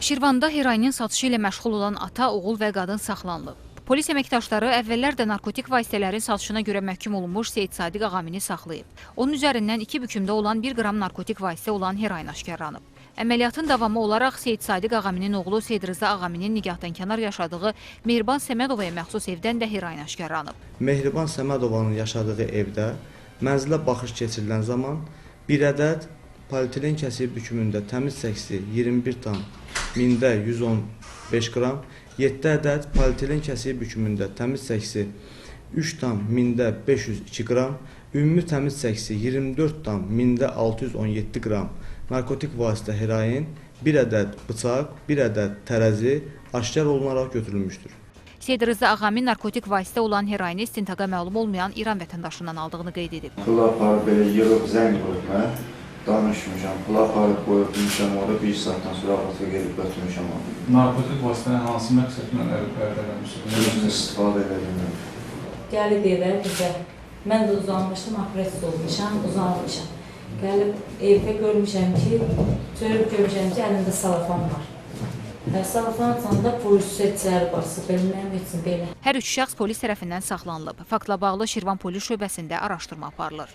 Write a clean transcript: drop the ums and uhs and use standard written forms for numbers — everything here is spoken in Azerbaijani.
Şirvanda heroinin satışı ilə məşğul olan ata, oğul və qadın saxlanılıb. Polis əməkdaşları əvvəllər də narkotik vasitələrin satışına görə məhkum olunmuş Seyid Sadiq Ağamini saxlayıb. Onun üzərindən 2 bükümdə olan 1 qram narkotik vasitə olan heroin aşkarlanıb. Əməliyyatın davamı olaraq Seyid Sadiq Ağaminin oğlu Seyid Rıza Ağaminin nigahdan kənar yaşadığı Mehriban Səmədovaya məxsus evdən də heroin aşkarlanıb. Mehriban Səmədovanın yaşadığı evdə mənzilə baxış keçirilən zaman bir ədəd polietilen kəsiyi bükümündə təmiz çəkisi 21,115 qram, 7 ədəd polietilen kəsiyi bükümündə təmiz çəkisi 3,502 qram, ümumi təmiz çəkisi 24,617 qram narkotik vasitə heroin, 1 ədəd bıçaq, 1 ədəd tərəzi aşkar olunaraq götürülmüşdür. Seyid Rıza Ağami narkotik vasitə olan heroini istintaqa məlum olmayan İran vətəndaşından aldığını qeyd edib. Pul aparıb belə yığıb zəng qoyub mən, danışmışam, pul aparıb qoyubmuşam, orada 1 saatdan sonra ağası gelib götürmüşəm onu. Narkotik vasitənin hansı məqsədlə əldə eləmişsiniz? Özünü istifadə edelim. Gəlib evə bizə, mən də uzanmışdım, apresiz olmuşam, uzanmışam. Gəlib evdə görmüşəm ki, görmüşəm ki, əlində salafan var. Salafan açanda polis içəri basıb, mənim üçün belə. Hər üç şəxs polis tərəfindən saxlanılıb. Faktla bağlı Şirvan polis şöbəsində araşdırma aparılır.